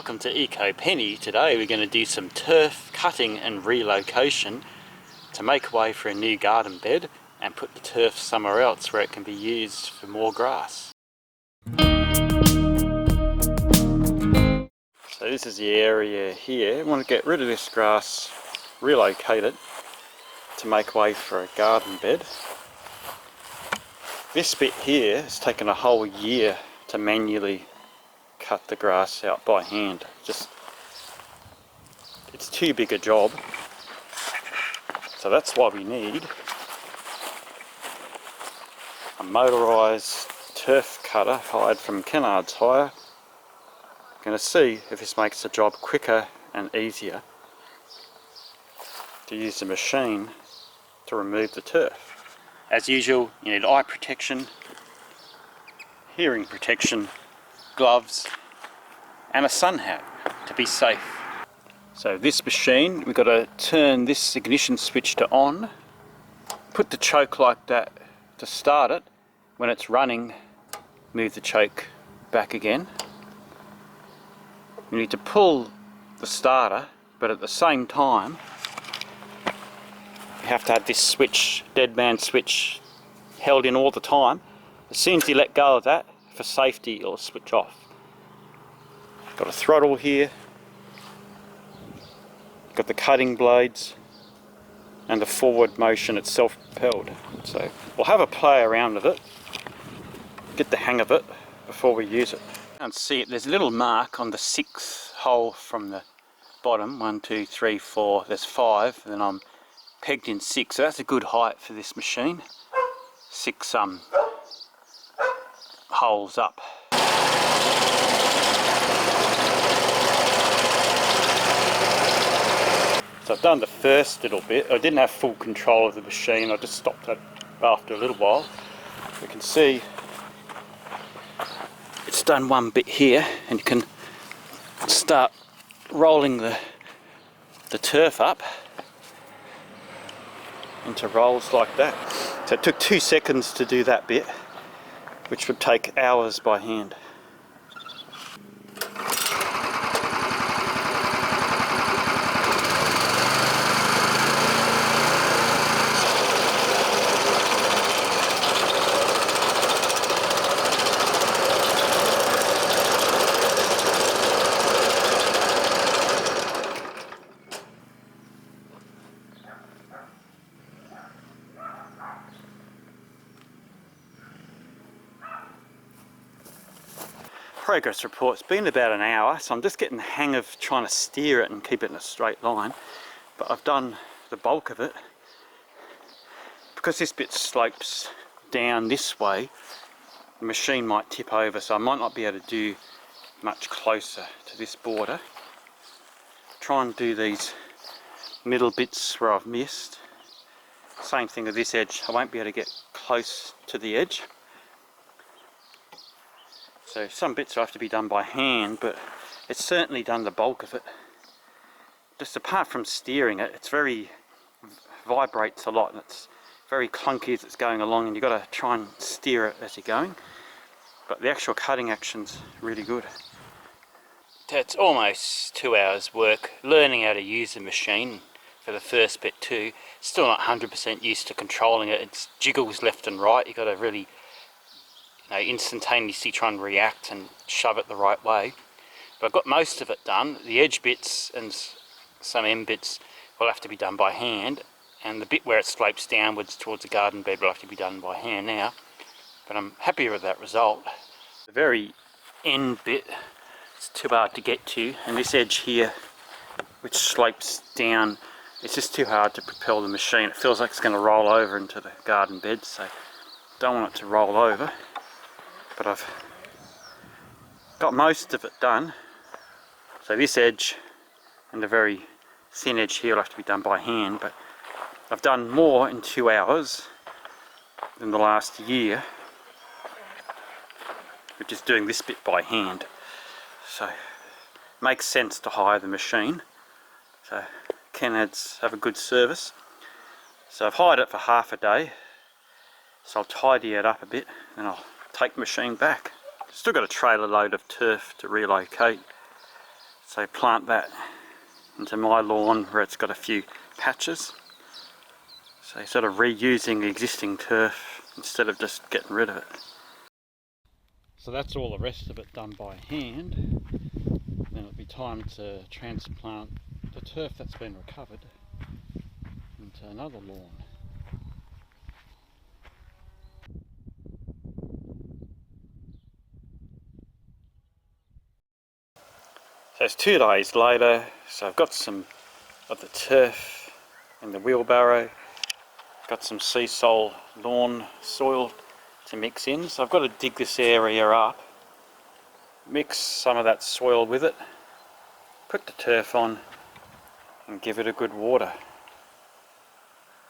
Welcome to ecopenny. Today we're going to do some turf cutting and relocation to make way for a new garden bed and put the turf somewhere else where it can be used for more grass. So this is the area here. I want to get rid of this grass, relocate it to make way for a garden bed. This bit here has taken a whole year to manually cut the grass out by hand. It's too big a job, so that's why we need a motorised turf cutter hired from Kennard's Hire. Going to see if this makes the job quicker and easier to use the machine to remove the turf. As usual, you need eye protection, hearing protection, gloves and a sun hat to be safe. So this machine, we've got to turn this ignition switch to on, put the choke like that to start it. When it's running, move the choke back again. You need to pull the starter, but at the same time you have to have this switch, dead man switch, held in all the time. As soon as you let go of that, for safety, it'll switch off. Got a throttle here, got the cutting blades and the forward motion, it's self-propelled. So we'll have a play around with it, get the hang of it before we use it. And see it, there's a little mark on the 6th hole from the bottom. 1, 2, 3, 4, there's 5, and then I'm pegged in 6, so that's a good height for this machine. 6 holes up. So I've done the first little bit. I didn't have full control of the machine, I just stopped it after a little while. You can see it's done one bit here, and you can start rolling the turf up into rolls like that. So it took 2 seconds to do that bit, which would take hours by hand. Progress report's been about an hour, so I'm just getting the hang of trying to steer it and keep it in a straight line. But I've done the bulk of it. Because this bit slopes down this way, the machine might tip over, so I might not be able to do much closer to this border. Try and do these middle bits where I've missed. Same thing with this edge, I won't be able to get close to the edge. So some bits will have to be done by hand, but it's certainly done the bulk of it. Just apart from steering it, it's vibrates a lot, and it's very clunky as it's going along, and you've got to try and steer it as you're going. But the actual cutting action's really good. It's almost 2 hours work learning how to use the machine for the first bit too. Still not 100% used to controlling it. It jiggles left and right. You've got to really instantaneously try and react and shove it the right way. But I've got most of it done. The edge bits and some end bits will have to be done by hand, and the bit where it slopes downwards towards the garden bed will have to be done by hand now. But I'm happy with that result. The very end bit, it's too hard to get to, and this edge here which slopes down, it's just too hard to propel the machine. It feels like it's going to roll over into the garden bed, so don't want it to roll over. But I've got most of it done. So this edge and the very thin edge here will have to be done by hand, but I've done more in 2 hours than the last year, which is doing this bit by hand. So it makes sense to hire the machine. So Kennard's have a good service. So I've hired it for half a day, so I'll tidy it up a bit and I'll take the machine back. Still got a trailer load of turf to relocate, So plant that into my lawn where it's got a few patches. So sort of reusing the existing turf instead of just getting rid of it. So that's all the rest of it done by hand. Then it'll be time to transplant the turf that's been recovered into another lawn. So it's 2 days later, so I've got some of the turf in the wheelbarrow, got some sea salt lawn soil to mix in, so I've got to dig this area up, mix some of that soil with it, put the turf on and give it a good water.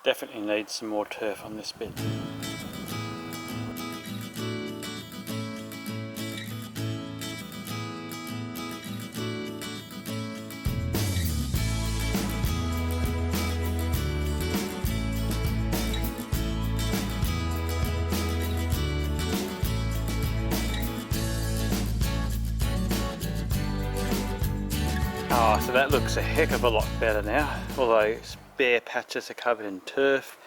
Definitely needs some more turf on this bit. Oh, so that looks a heck of a lot better now, although bare patches are covered in turf.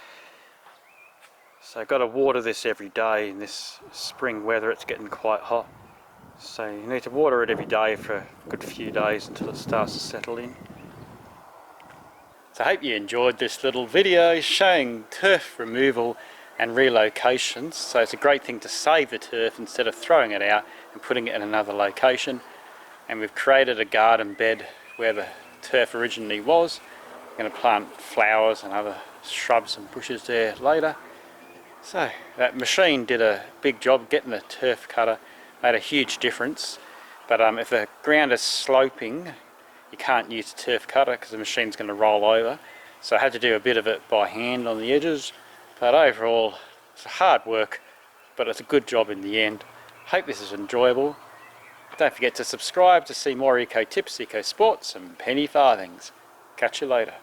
So I've got to water this every day in this spring weather. It's getting quite hot. So you need to water it every day for a good few days until it starts to settle in. So I hope you enjoyed this little video showing turf removal and relocations. So it's a great thing to save the turf instead of throwing it out and putting it in another location. And we've created a garden bed where the turf originally was. I'm going to plant flowers and other shrubs and bushes there later. So that machine did a big job getting the turf cutter, made a huge difference. But if the ground is sloping, you can't use the turf cutter because the machine's going to roll over. So I had to do a bit of it by hand on the edges. But overall, it's hard work, but it's a good job in the end. Hope this is enjoyable. Don't forget to subscribe to see more eco tips, eco sports and penny farthings. Catch you later.